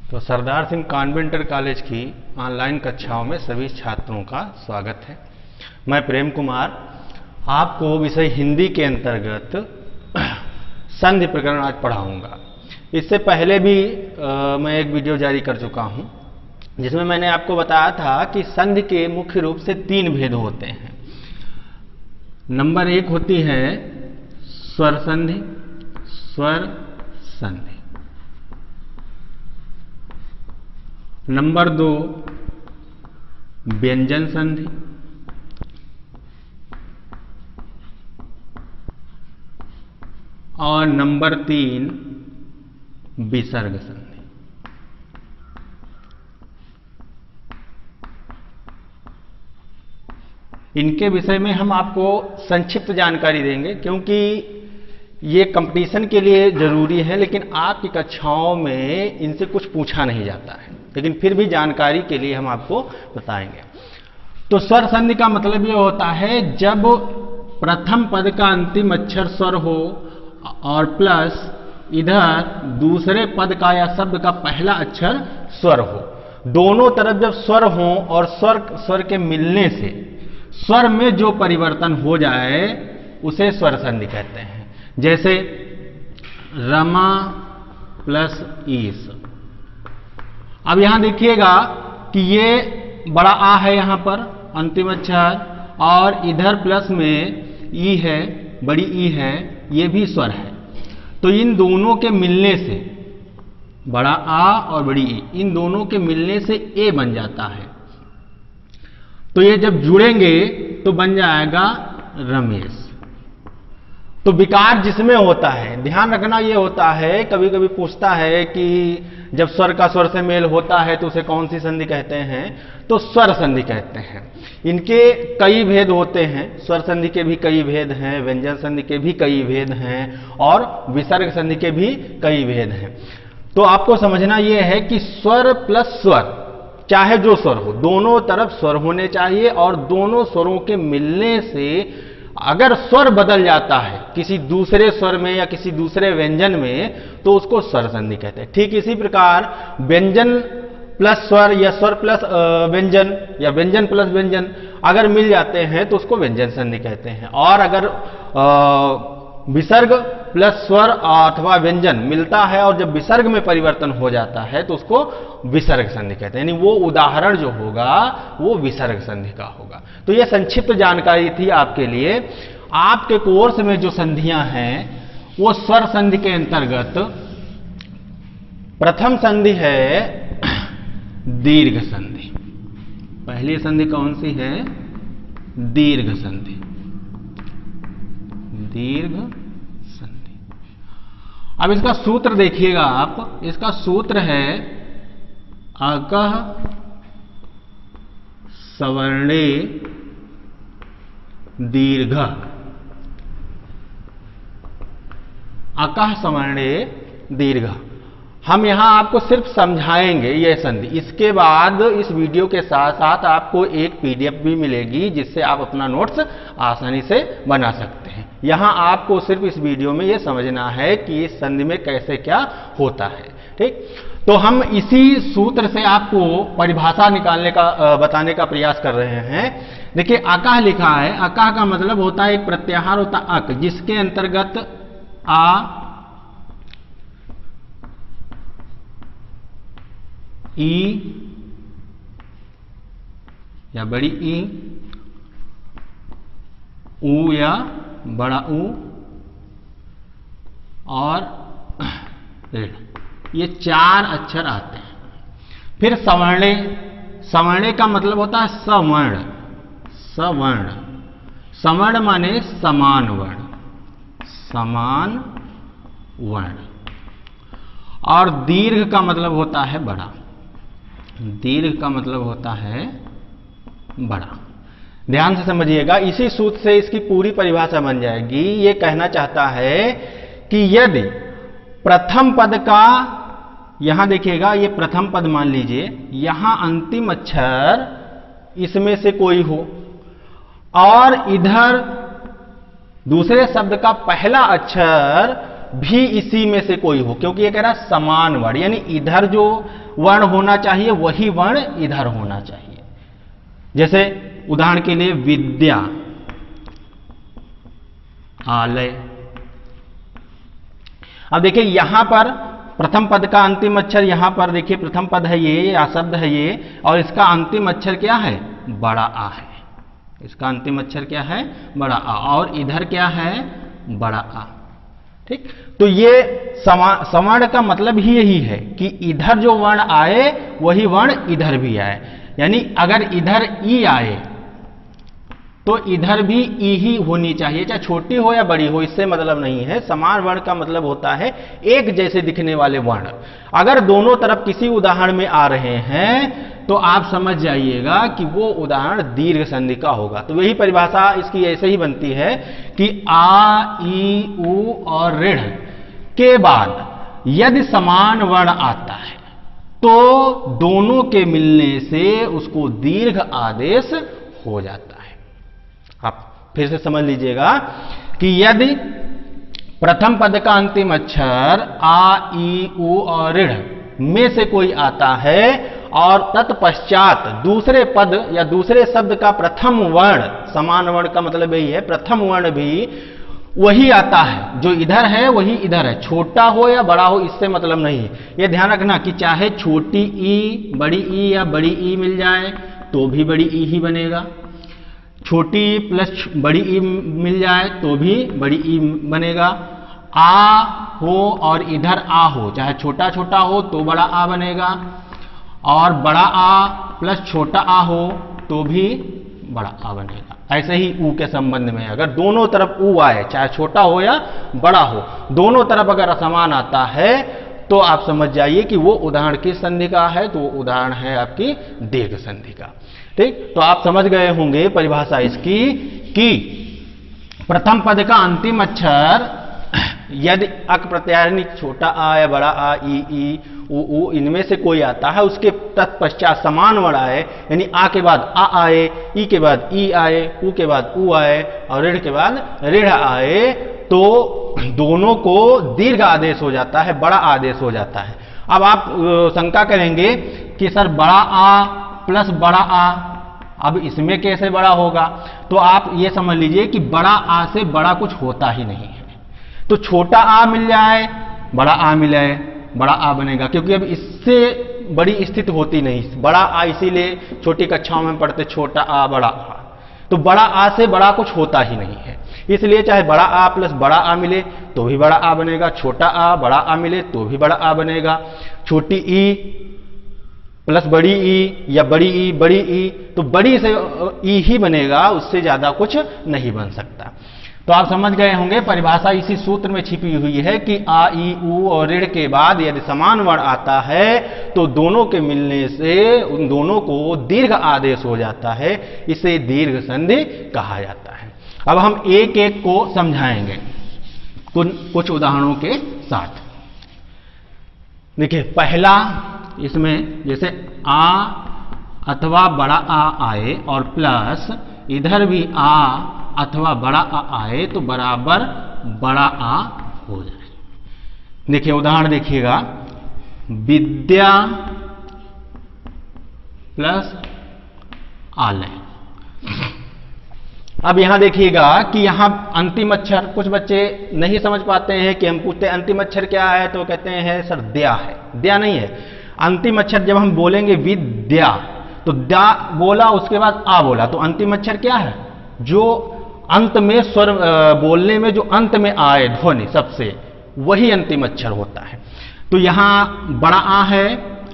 तो Sardar Singh convent college की online कक्षाओं में सभी छात्रों का स्वागत है। मैं प्रेम कुमार आपको विषय हिंदी के अंतर्गत संधि प्रकरण आज पढ़ाऊंगा। इससे पहले भी मैं एक वीडियो जारी कर चुका हूं जिसमें मैंने आपको बताया था कि संधि के मुख्य रूप से 3 भेद होते हैं। नंबर 1 होती है स्वर संधि, स्वर संधि। नंबर 2 व्यंजन संधि, और नंबर 3 विसर्ग संधि। इनके विषय में हम आपको संक्षिप्त जानकारी देंगे क्योंकि ये कंपटीशन के लिए जरूरी है, लेकिन आपकी कक्षाओं में इनसे कुछ पूछा नहीं जाता है, लेकिन फिर भी जानकारी के लिए हम आपको बताएंगे। तो स्वर संधि का मतलब ये होता है जब प्रथम पद का अंतिम अक्षर स्वर हो और प्लस इधर दूसरे पद का या शब्द का पहला अक्षर स्वर हो, दोनों तरफ जब स्वर हो और स्वर के मिलने से स्वर में जो परिवर्तन हो जाए उसे स्वर संधि कहते हैं। जैसे रमा प्लस ईस। अब यहां देखिएगा कि ये बड़ा आ है यहां पर अंतिम अक्षर, और इधर प्लस में ई है, बड़ी ई है, ये भी स्वर है। तो इन दोनों के मिलने से बड़ा आ और बड़ी ई, इन दोनों के मिलने से ए बन जाता है। तो ये जब जुड़ेंगे तो बन जाएगा रमेश। तो विकार जिसमें होता है, ध्यान रखना ये होता है, कभी कभी पूछता है कि जब स्वर का स्वर से मेल होता है तो उसे कौन सी संधि कहते हैं, तो स्वर संधि कहते हैं। इनके कई भेद होते हैं, स्वर संधि के भी कई भेद हैं, व्यंजन संधि के भी कई भेद हैं, और विसर्ग संधि के भी कई भेद हैं। तो आपको समझना यह है कि स्वर प्लस स्वर, चाहे जो स्वर हो, दोनों तरफ स्वर होने चाहिए, और दोनों स्वरों के मिलने से अगर स्वर बदल जाता है किसी दूसरे स्वर में या किसी दूसरे व्यंजन में तो उसको स्वर संधि कहते हैं। ठीक इसी प्रकार व्यंजन प्लस स्वर या स्वर प्लस व्यंजन या व्यंजन प्लस व्यंजन अगर मिल जाते हैं तो उसको व्यंजन संधि कहते हैं। और अगर विसर्ग प्लस स्वर अथवा व्यंजन मिलता है और जब विसर्ग में परिवर्तन हो जाता है तो उसको विसर्ग संधि कहते हैं। यानी वो उदाहरण जो होगा वो विसर्ग संधि का होगा। तो ये संक्षिप्त जानकारी थी आपके लिए। आपके कोर्स में जो संधियां हैं वो स्वर संधि के अंतर्गत प्रथम संधि है दीर्घ संधि। पहली संधि कौन सी है? दीर्घ संधि। दीर्घ संधि। अब इसका सूत्र देखिएगा आप, इसका सूत्र है अकः सवर्णे दीर्घ। अकः सवर्णे दीर्घ। हम यहां आपको सिर्फ समझाएंगे यह संधि। इसके बाद इस वीडियो के साथ साथ आपको एक पीडीएफ भी मिलेगी जिससे आप अपना नोट्स आसानी से बना सकते हैं। यहां आपको सिर्फ इस वीडियो में यह समझना है कि इस संधि में कैसे क्या होता है। ठीक, तो हम इसी सूत्र से आपको परिभाषा निकालने का बताने का प्रयास कर रहे हैं। देखिए अकः लिखा है, अकः का मतलब होता है एक प्रत्याहार होता है अक, जिसके अंतर्गत आ ई या बड़ी ई, ऊ या बड़ा ऊ, और ऋ, ये 4 अक्षर आते हैं। फिर सवर्णे। सवर्णे का मतलब होता है सवर्ण। सवर्ण, सवर्ण माने समान वर्ण, समान वर्ण। और दीर्घ का मतलब होता है बड़ा। दीर्घ का मतलब होता है बड़ा। ध्यान से समझिएगा, इसी सूत्र से इसकी पूरी परिभाषा बन जाएगी। ये कहना चाहता है कि यदि प्रथम पद का, यहां देखिएगा ये प्रथम पद मान लीजिए, यहां अंतिम अक्षर इसमें से कोई हो और इधर दूसरे शब्द का पहला अक्षर भी इसी में से कोई हो, क्योंकि ये कह रहा है समान वर्ण, यानी इधर जो वर्ण होना चाहिए वही वर्ण इधर होना चाहिए। जैसे उदाहरण के लिए विद्या, आलय। अब देखिए यहां पर प्रथम पद का अंतिम अक्षर, यहां पर देखिए प्रथम पद है ये या शब्द है ये, और इसका अंतिम अक्षर क्या है? बड़ा आ है। इसका अंतिम अक्षर क्या है? बड़ा आ, और इधर क्या है? बड़ा आ। ठीक, तो ये सवर्ण का मतलब ही यही है कि इधर जो वर्ण आए वही वर्ण इधर भी आए, यानी अगर इधर ई आए तो इधर भी ई ही होनी चाहिए, चाहे छोटी हो या बड़ी हो, इससे मतलब नहीं है। समान वर्ण का मतलब होता है एक जैसे दिखने वाले वर्ण। अगर दोनों तरफ किसी उदाहरण में आ रहे हैं तो आप समझ जाइएगा कि वो उदाहरण दीर्घ संधि का होगा। तो वही परिभाषा इसकी ऐसे ही बनती है कि आ, ई, उ और ऋढ़ के बाद यदि समान वर्ण आता है तो दोनों के मिलने से उसको दीर्घ आदेश हो जाता है। आप फिर से समझ लीजिएगा कि यदि प्रथम पद का अंतिम अक्षर आ, ई, उ और ऋढ़ में से कोई आता है और तत्पश्चात दूसरे पद या दूसरे शब्द का प्रथम वर्ण, समान वर्ण का मतलब यही है, प्रथम वर्ण भी वही आता है, जो इधर है वही इधर है, छोटा हो या बड़ा हो इससे मतलब नहीं है। यह ध्यान रखना कि चाहे छोटी ई, बड़ी ई या बड़ी ई मिल जाए तो भी बड़ी ई ही बनेगा, छोटी प्लस बड़ी ई मिल जाए तो भी बड़ी ई बनेगा, आ हो और इधर आ हो, चाहे छोटा छोटा हो तो बड़ा आ बनेगा, और बड़ा आ प्लस छोटा आ हो तो भी बड़ा आ बनेगा। ऐसे ही ऊ के संबंध में अगर दोनों तरफ ऊ आए, चाहे छोटा हो या बड़ा हो, दोनों तरफ अगर असमान आता है तो आप समझ जाइए कि वो उदाहरण किस संधि का है, तो वो उदाहरण है आपकी दीर्घ संधि का। ठीक, तो आप समझ गए होंगे परिभाषा इसकी कि प्रथम पद का अंतिम अक्षर यदि अक प्रत्यायनी छोटा आ या बड़ा आ, ई, उ इनमें से कोई आता है, उसके तत्पश्चात समान वर्ण आए, यानी आ के बाद आ आए, ई के बाद ई आए, उ के बाद उ आए और ऋढ़ के बाद ऋढ़ आए, तो दोनों को दीर्घ आदेश हो जाता है, बड़ा आदेश हो जाता है। अब आप शंका करेंगे कि सर बड़ा आ प्लस बड़ा आ, अब इसमें कैसे बड़ा होगा? तो आप ये समझ लीजिए कि बड़ा आ से बड़ा कुछ होता ही नहीं है। तो छोटा आ मिल जाए, बड़ा आ मिले, बड़ा आ बनेगा, क्योंकि अब इससे बड़ी स्थिति होती नहीं। बड़ा आ इसीलिए छोटी कक्षाओं में पढ़ते छोटा आ बड़ा आ, तो बड़ा आ से बड़ा कुछ होता ही नहीं है, इसलिए चाहे बड़ा आ प्लस बड़ा आ मिले तो भी बड़ा आ बनेगा, छोटा आ बड़ा आ मिले तो भी बड़ा आ बनेगा, छोटी ई प्लस बड़ी ई या बड़ी ई, तो बड़ी से ई ही बनेगा, उससे ज्यादा कुछ नहीं बन सकता। तो आप समझ गए होंगे परिभाषा इसी सूत्र में छिपी हुई है कि आ, ई, उ और ऋढ़ के बाद यदि समान वर्ण आता है तो दोनों के मिलने से उन दोनों को दीर्घ आदेश हो जाता है, इसे दीर्घ संधि कहा जाता है। अब हम एक एक को समझाएंगे कुछ उदाहरणों के साथ। देखिए पहला, इसमें जैसे आ अथवा बड़ा आ आए और प्लस इधर भी आ अथवा बड़ा आ आए तो बराबर बड़ा आ हो जाए। देखिए उदाहरण देखिएगा, विद्या प्लस आलय। अब यहां देखिएगा कि यहां अंतिम अक्षर, कुछ बच्चे नहीं समझ पाते हैं कि हम पूछते हैं अंतिम अक्षर क्या है तो कहते हैं सर द्या है, द्या नहीं है। अंतिम अक्षर जब हम बोलेंगे विद्या तो द्या बोला उसके बाद आ बोला, तो अंतिम अक्षर क्या है? जो अंत में स्वर बोलने में जो अंत में आए ध्वनि सबसे, वही अंतिम अक्षर होता है। तो यहां बड़ा आ है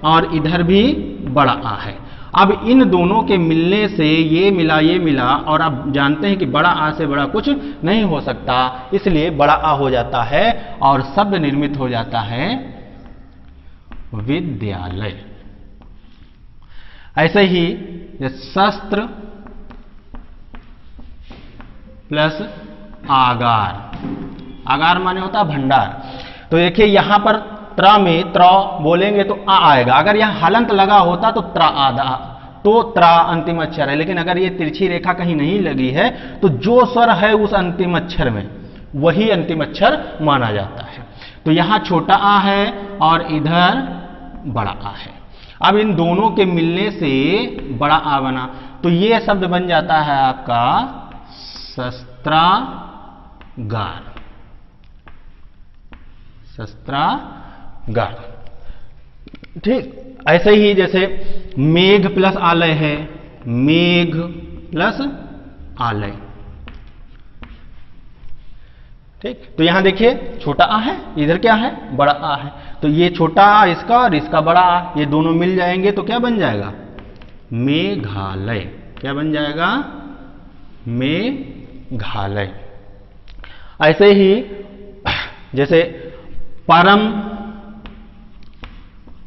और इधर भी बड़ा आ है। अब इन दोनों के मिलने से ये मिला और आप जानते हैं कि बड़ा आ से बड़ा कुछ नहीं हो सकता, इसलिए बड़ा आ हो जाता है और शब्द निर्मित हो जाता है विद्यालय। ऐसे ही शस्त्र प्लस आगार, आगार माने होता है भंडार। तो देखिए यहां पर त्र में त्र बोलेंगे तो आ आएगा, अगर यहां हलंत लगा होता तो त्र आधा, तो त्र अंतिम अक्षर है, लेकिन अगर ये तिरछी रेखा कहीं नहीं लगी है तो जो स्वर है उस अंतिम अक्षर में वही अंतिम अक्षर माना जाता है। तो यहां छोटा आ है और इधर बड़ा आ है। अब इन दोनों के मिलने से बड़ा आ बना, तो ये शब्द बन जाता है आपका शस्त्रागार। शस्त्रागार, ठीक। ऐसे ही जैसे मेघ प्लस आलय है, मेघ प्लस आलय, ठीक। तो यहां देखिए छोटा आ है, इधर क्या है, बड़ा आ है, तो ये छोटा आ इसका और इसका बड़ा आ, ये दोनों मिल जाएंगे तो क्या बन जाएगा, मेघालय। क्या बन जाएगा, मेघालय। ऐसे ही जैसे परम,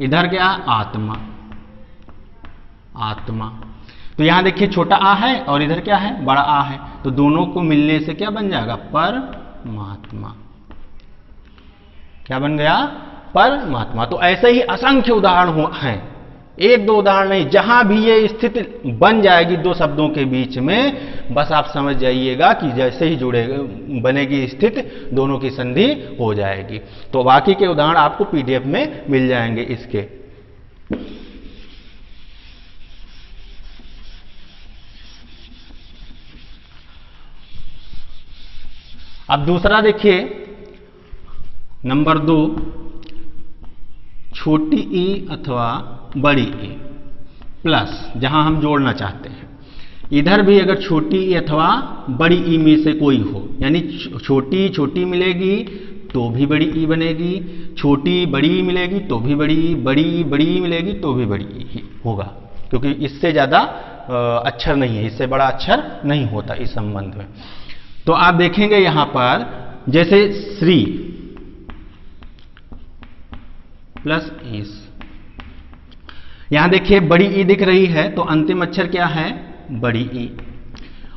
इधर क्या, आत्मा, आत्मा। तो यहां देखिए छोटा आ है और इधर क्या है, बड़ा आ है, तो दोनों को मिलने से क्या बन जाएगा, परमात्मा। क्या बन गया, परमात्मा। तो ऐसे ही असंख्य उदाहरण हैं, एक दो उदाहरण नहीं, जहां भी ये स्थिति बन जाएगी दो शब्दों के बीच में, बस आप समझ जाइएगा कि जैसे ही जुड़ेगा बनेगी स्थिति, दोनों की संधि हो जाएगी। तो बाकी के उदाहरण आपको पीडीएफ में मिल जाएंगे इसके। अब दूसरा देखिए, नंबर 2, छोटी ई अथवा बड़ी ई प्लस, जहां हम जोड़ना चाहते हैं, इधर भी अगर छोटी ई अथवा बड़ी ई में से कोई हो, यानी छोटी छोटी मिलेगी तो भी बड़ी ई बनेगी, छोटी बड़ी मिलेगी तो भी बड़ी, बड़ी बड़ी मिलेगी तो भी बड़ी ई होगा, क्योंकि इससे ज्यादा अक्षर नहीं है, इससे बड़ा अक्षर नहीं होता इस संबंध में। तो आप देखेंगे यहां पर जैसे श्री प्लस ईस, यहां देखिए बड़ी ई दिख रही है, तो अंतिम अक्षर क्या है, बड़ी ई,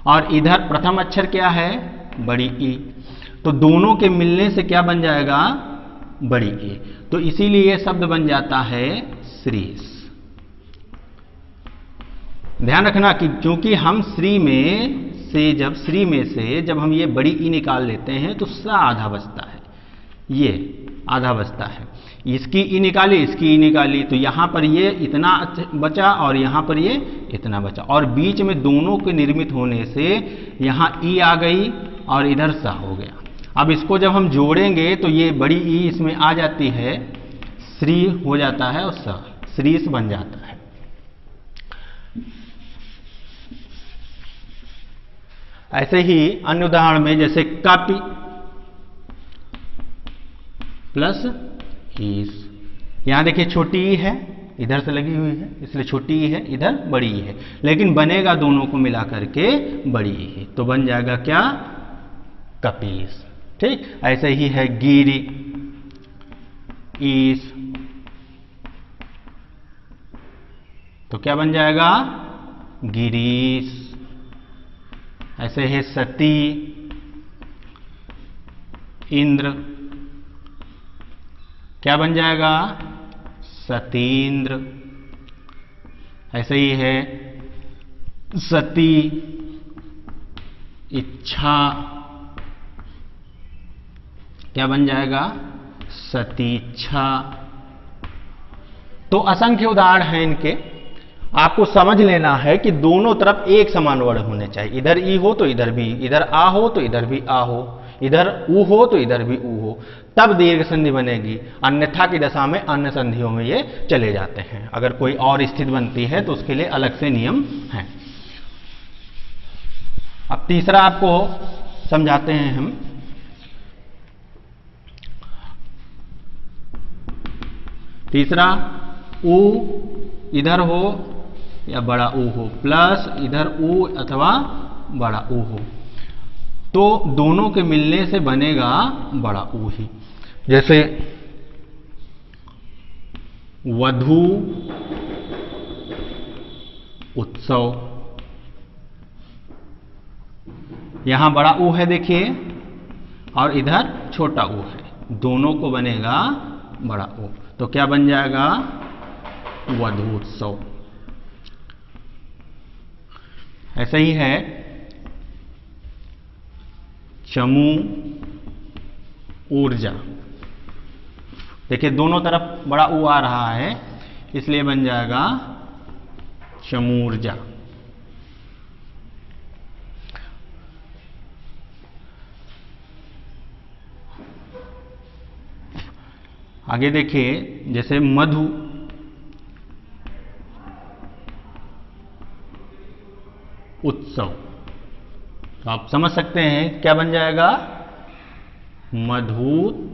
और इधर प्रथम अक्षर क्या है, बड़ी ई, तो दोनों के मिलने से क्या बन जाएगा, बड़ी ई। तो इसीलिए यह शब्द बन जाता है श्रीस। ध्यान रखना कि क्योंकि हम श्री में से जब हम ये बड़ी ई निकाल लेते हैं तो सा आधा बचता है, ये आधा बचता है, इसकी ई निकाली, इसकी ई निकाली, तो यहां पर ये इतना बचा और यहां पर ये इतना बचा, और बीच में दोनों के निर्मित होने से यहां ई आ गई और इधर सा हो गया। अब इसको जब हम जोड़ेंगे तो ये बड़ी ई इसमें आ जाती है, श्री हो जाता है और सा, श्रीस बन जाता है। ऐसे ही अन्य उदाहरण में जैसे कापी प्लस ईस, यहां देखिए छोटी ई है, इधर से लगी हुई है इसलिए छोटी ई है, इधर बड़ी ई है, लेकिन बनेगा दोनों को मिला करके बड़ी ई है, तो बन जाएगा क्या, कपीस। ठीक, ऐसे ही है गिरी, ईस, तो क्या बन जाएगा, गिरीश। ऐसे है सती, इंद्र, क्या बन जाएगा, सतीन्द्र। ऐसे ही है सती, इच्छा, क्या बन जाएगा, सतीच्छा। तो असंख्य उदाहरण हैं इनके, आपको समझ लेना है कि दोनों तरफ एक समान वर्ण होने चाहिए, इधर ई हो तो इधर भी, इधर आ हो तो इधर भी आ हो, इधर ऊ हो तो इधर भी ऊ हो, तब दीर्घ संधि बनेगी, अन्यथा की दशा में अन्य संधियों में ये चले जाते हैं। अगर कोई और स्थिति बनती है तो उसके लिए अलग से नियम हैं। अब तीसरा आपको समझाते हैं हम, तीसरा ऊ इधर हो या बड़ा ऊ हो, प्लस इधर ऊ अथवा बड़ा ऊ हो, तो दोनों के मिलने से बनेगा बड़ा ऊ ही। जैसे वधू उत्सव, यहां बड़ा ऊ है देखिए और इधर छोटा ऊ है, दोनों को बनेगा बड़ा ऊ, तो क्या बन जाएगा, वधूत्सव। ऐसा ही है चमू ऊर्जा, देखिए दोनों तरफ बड़ा ऊ आ रहा है, इसलिए बन जाएगा चमूरजा। आगे देखिए जैसे मधु, उत्सव, तो आप समझ सकते हैं क्या बन जाएगा, मधुत्सव।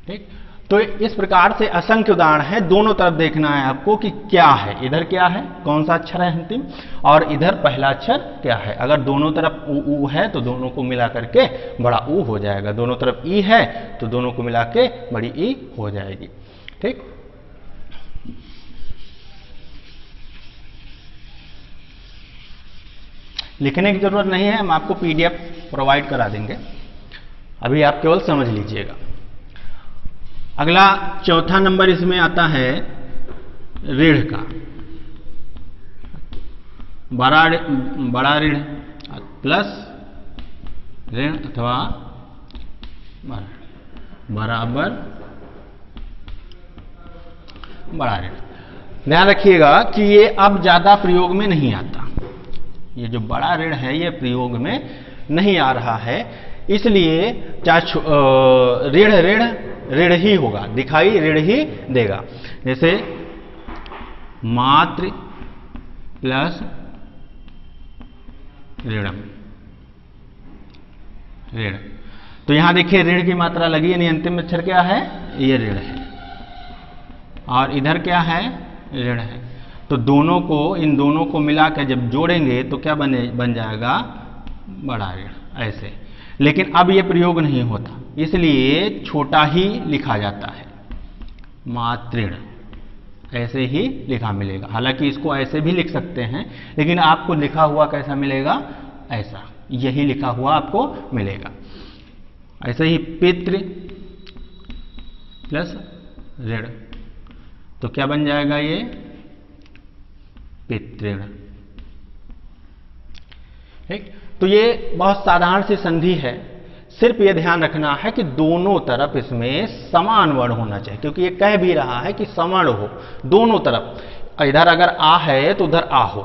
ठीक, तो इस प्रकार से असंख्य उदाहरण है। दोनों तरफ देखना है आपको कि क्या है, इधर क्या है, कौन सा अक्षर है अंतिम, और इधर पहला अक्षर क्या है। अगर दोनों तरफ ऊ है तो दोनों को मिला करके बड़ा ऊ हो जाएगा, दोनों तरफ ई है तो दोनों को मिला के बड़ी ई हो जाएगी। ठीक, लिखने की जरूरत नहीं है, हम आपको पीडीएफ प्रोवाइड करा देंगे, अभी आप केवल समझ लीजिएगा। अगला चौथा नंबर इसमें आता है ऋण का। बड़ा ऋण प्लस ऋण अथवा बराबर बड़ा ऋण। ध्यान रखिएगा कि ये अब ज्यादा प्रयोग में नहीं आता, ये जो बड़ा ऋण है ये प्रयोग में नहीं आ रहा है, इसलिए चाहे ऋण ऋण ऋण ही होगा, दिखाई ऋण ही देगा। जैसे मातृ प्लस ऋणम, ऋण, तो यहां देखिए ऋण की मात्रा लगी, यानी अंतिम अक्षर क्या है, ये ऋण है, और इधर क्या है, ऋण है। तो दोनों को, इन दोनों को मिलाकर जब जोड़ेंगे तो क्या बन जाएगा, बड़ा ऋण, ऐसे। लेकिन अब ये प्रयोग नहीं होता, इसलिए छोटा ही लिखा जाता है, मातृण, ऐसे ही लिखा मिलेगा। हालांकि इसको ऐसे भी लिख सकते हैं, लेकिन आपको लिखा हुआ कैसा मिलेगा, ऐसा, यही लिखा हुआ आपको मिलेगा। ऐसे ही पितृ प्लस ऋण, तो क्या बन जाएगा, ये पितृण। ठीक, तो ये बहुत साधारण सी संधि है, सिर्फ ये ध्यान रखना है कि दोनों तरफ इसमें समान वर्ण होना चाहिए, क्योंकि ये कह भी रहा है कि सवर्ण हो दोनों तरफ। इधर अगर आ है तो उधर आ हो,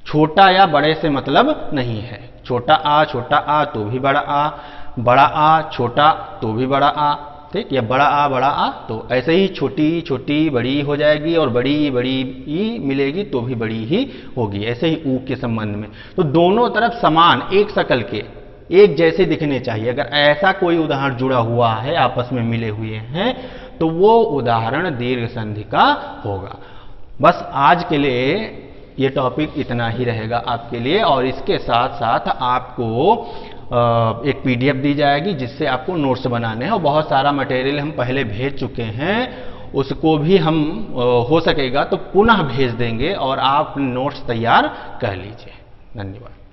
छोटा या बड़े से मतलब नहीं है, छोटा आ तो भी बड़ा आ छोटा तो भी बड़ा आ, ठीक, या बड़ा आ तो ऐसे ही छोटी छोटी बड़ी हो जाएगी, और बड़ी बड़ी ई मिलेगी तो भी बड़ी ही होगी, ऐसे ही ऊ के संबंध में। तो दोनों तरफ समान, एक शकल के, एक जैसे दिखने चाहिए। अगर ऐसा कोई उदाहरण जुड़ा हुआ है, आपस में मिले हुए हैं, तो वो उदाहरण दीर्घ संधि का होगा। बस आज के लिए ये टॉपिक इतना ही रहेगा आपके लिए, और इसके साथ साथ आपको एक पीडीएफ दी जाएगी जिससे आपको नोट्स बनाने हैं, और बहुत सारा मटेरियल हम पहले भेज चुके हैं, उसको भी हम हो सकेगा तो पुनः भेज देंगे, और आप नोट्स तैयार कर लीजिए। धन्यवाद।